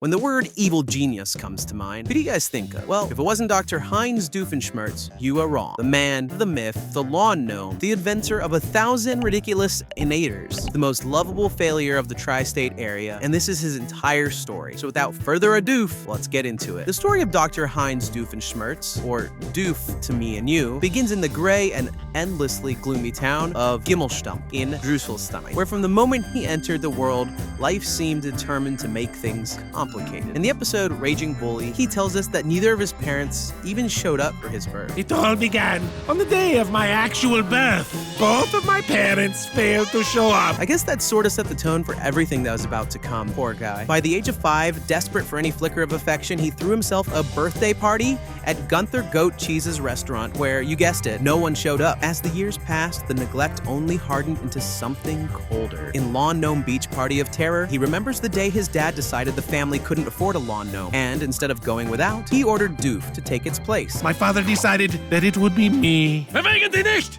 When the word evil genius comes to mind, who do you guys think of? Well, if it wasn't Dr. Heinz Doofenshmirtz, you are wrong. The man, the myth, the lawn gnome, the inventor of 1,000 ridiculous innators, the most lovable failure of the tri-state area, and this is his entire story. So without further ado, let's get into it. The story of Dr. Heinz Doofenshmirtz, or Doof to me and you, begins in the gray and endlessly gloomy town of Gimmelstamp in Drusselstein, where from the moment he entered the world, life seemed determined to make things complicated. In the episode Raging Bully, he tells us that neither of his parents even showed up for his birth. It all began on the day of my actual birth. Both of my parents failed to show up. I guess that sort of set the tone for everything that was about to come. Poor guy. By the age of 5, desperate for any flicker of affection, he threw himself a birthday party at Gunther Goat Cheese's restaurant, where, you guessed it, no one showed up. As the years passed, the neglect only hardened into something colder. In Lawn Gnome Beach Party of Terror, he remembers the day his dad decided the family couldn't afford a lawn gnome, and instead of going without, he ordered Doof to take its place. My father decided that it would be me.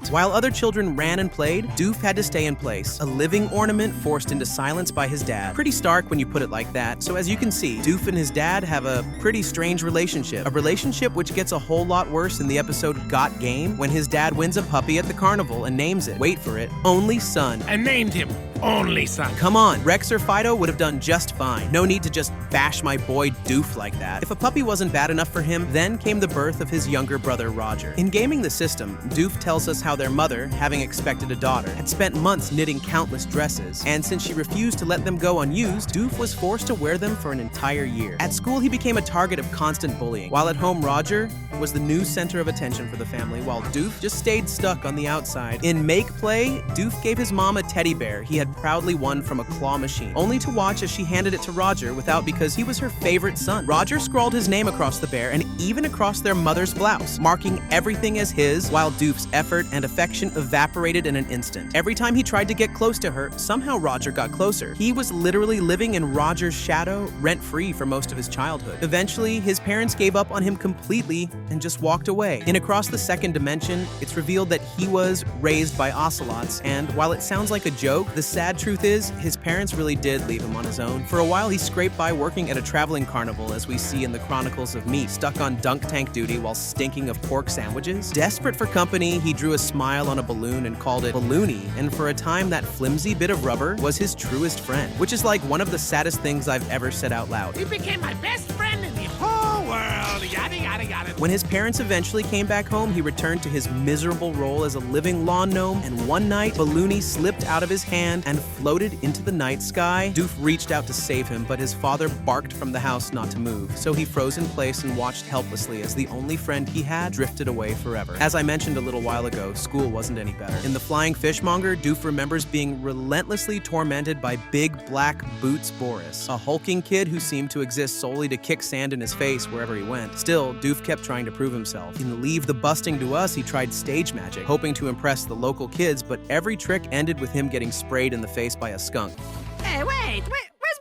While other children ran and played, Doof had to stay in place, a living ornament forced into silence by his dad. Pretty stark when you put it like that. So as you can see, Doof and his dad have a pretty strange relationship. A relationship which gets a whole lot worse in the episode Got Game, when his dad wins a puppy at the carnival and names it, wait for it, Only Son. And named him Only Son. Come on, Rex or Fido would have done just fine. No need to just bash my boy Doof like that. If a puppy wasn't bad enough for him, then came the birth of his younger brother Roger. In Gaming the System, Doof tells us how their mother, having expected a daughter, had spent months knitting countless dresses, and since she refused to let them go unused, Doof was forced to wear them for an entire year. At school, he became a target of constant bullying, while at home Roger was the new center of attention for the family, while Doof just stayed stuck on the outside. In Make Play, Doof gave his mom a teddy bear he had proudly won from a claw machine, only to watch as she handed it to Roger without because he was her favorite son. Roger scrawled his name across the bear and even across their mother's blouse, marking everything as his, while Doof's effort and affection evaporated in an instant. Every time he tried to get close to her, somehow Roger got closer. He was literally living in Roger's shadow, rent-free for most of his childhood. Eventually, his parents gave up on him completely and just walked away. In Across the Second Dimension, it's revealed that he was raised by ocelots, and while it sounds like a joke, the sad truth is, his parents really did leave him on his own. For a while, he scraped by working at a traveling carnival, as we see in the Chronicles of Meat, stuck on dunk tank duty while stinking of pork sandwiches. Desperate for company, he drew a smile on a balloon and called it Balloony, and for a time, that flimsy bit of rubber was his truest friend, which is like one of the saddest things I've ever said out loud. He became my best friend in the whole world, yada yada yada. When his parents eventually came back home, he returned to his miserable role as a living lawn gnome, and one night, Balloony slipped out of his hand and floated into the night sky. Doof reached out to save him, but his father barked from the house not to move, so he froze in place and watched helplessly as the only friend he had drifted away forever. As I mentioned a little while ago, school wasn't any better. In The Flying Fishmonger, Doof remembers being relentlessly tormented by Big Black Boots Boris, a hulking kid who seemed to exist solely to kick sand in his face wherever he went. Still, Doof kept trying to prove himself. In Leave the Busting to Us, he tried stage magic, hoping to impress the local kids, but every trick ended with him getting sprayed in the face by a skunk. Hey, where's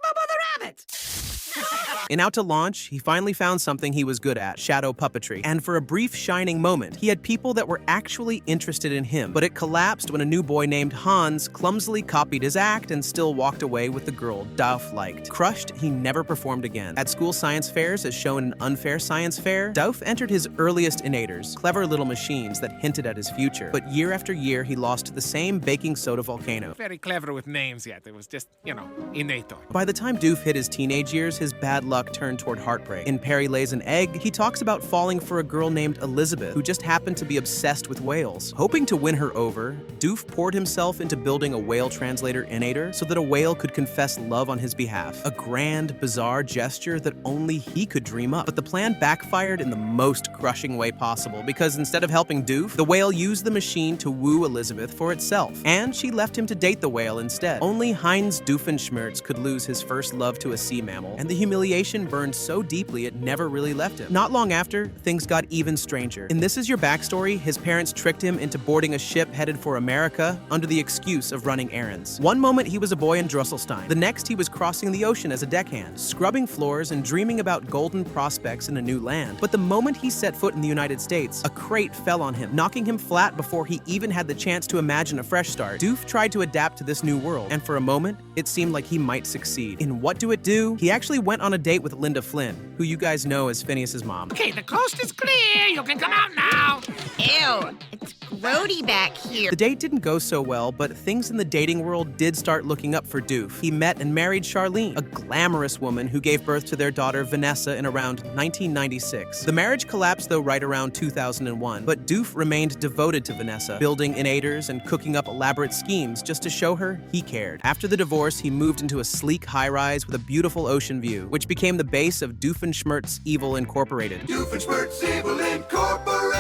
Bobo the Rabbit? In Out to Launch, he finally found something he was good at, shadow puppetry, and for a brief shining moment, he had people that were actually interested in him, but it collapsed when a new boy named Hans clumsily copied his act and still walked away with the girl Doof liked. Crushed, he never performed again. At school science fairs, as shown in Unfair Science Fair, Doof entered his earliest innators, clever little machines that hinted at his future, but year after year, he lost to the same baking soda volcano. Very clever with names yet. It was just, innator. By the time Doof hit his teenage years, his bad luck turned toward heartbreak. In Perry Lays an Egg, he talks about falling for a girl named Elizabeth, who just happened to be obsessed with whales. Hoping to win her over, Doof poured himself into building a whale translator innator so that a whale could confess love on his behalf. A grand, bizarre gesture that only he could dream up. But the plan backfired in the most crushing way possible, because instead of helping Doof, the whale used the machine to woo Elizabeth for itself, and she left him to date the whale instead. Only Heinz Doofenshmirtz could lose his first love to a sea mammal, and the humiliation burned so deeply it never really left him. Not long after, things got even stranger. In This Is Your Backstory, his parents tricked him into boarding a ship headed for America under the excuse of running errands. One moment he was a boy in Drusselstein. The next he was crossing the ocean as a deckhand, scrubbing floors and dreaming about golden prospects in a new land. But the moment he set foot in the United States, a crate fell on him, knocking him flat before he even had the chance to imagine a fresh start. Doof tried to adapt to this new world, and for a moment, it seemed like he might succeed. In What Do It Do, he actually went on a date date with Linda Flynn, who you guys know as Phineas's mom. Okay, the coast is clear. You can come out now. Ew, it's grody back here. The date didn't go so well, but things in the dating world did start looking up for Doof. He met and married Charlene, a glamorous woman who gave birth to their daughter Vanessa in around 1996. The marriage collapsed though right around 2001, but Doof remained devoted to Vanessa, building innators and cooking up elaborate schemes just to show her he cared. After the divorce, he moved into a sleek high-rise with a beautiful ocean view, which became the base of Doofenshmirtz Evil Incorporated. Doofenshmirtz Evil Incorporated!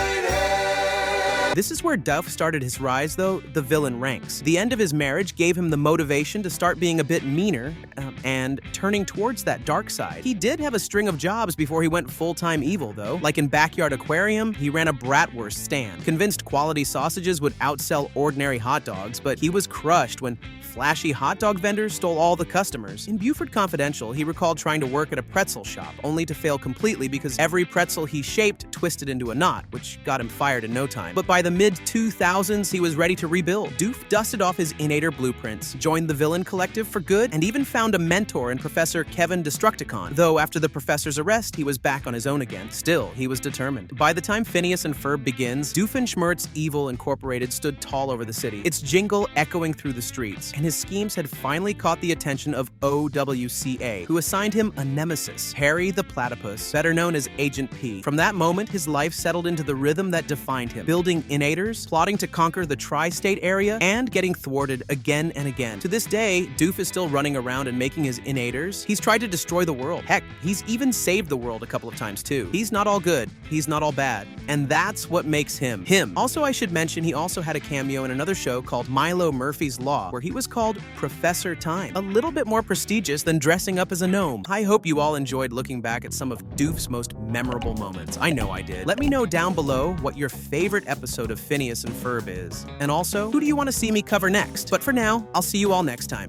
This is where Duff started his rise, though, the villain ranks. The end of his marriage gave him the motivation to start being a bit meaner and turning towards that dark side. He did have a string of jobs before he went full-time evil, though. Like in Backyard Aquarium, he ran a bratwurst stand, convinced quality sausages would outsell ordinary hot dogs, but he was crushed when flashy hot dog vendors stole all the customers. In Buford Confidential, he recalled trying to work at a pretzel shop, only to fail completely because every pretzel he shaped twisted into a knot, which got him fired in no time. But by the mid-2000s, he was ready to rebuild. Doof dusted off his innator blueprints, joined the Villain Collective for good, and even found a mentor in Professor Kevin Destructicon. Though after the professor's arrest, he was back on his own again. Still, he was determined. By the time Phineas and Ferb begins, Doofenshmirtz Evil Incorporated stood tall over the city, its jingle echoing through the streets, and his schemes had finally caught the attention of OWCA, who assigned him a nemesis, Harry the Platypus, better known as Agent P. From that moment, his life settled into the rhythm that defined him, building innators, plotting to conquer the tri-state area, and getting thwarted again and again. To this day, Doof is still running around and making his innators. He's tried to destroy the world. Heck, he's even saved the world a couple of times too. He's not all good, he's not all bad, and that's what makes him him. Also, I should mention he also had a cameo in another show called Milo Murphy's Law, where he was called Professor Time, a little bit more prestigious than dressing up as a gnome. I hope you all enjoyed looking back at some of Doof's most memorable moments. I know I did. Let me know down below what your favorite episode of Phineas and Ferb is. And also, who do you want to see me cover next? But for now, I'll see you all next time.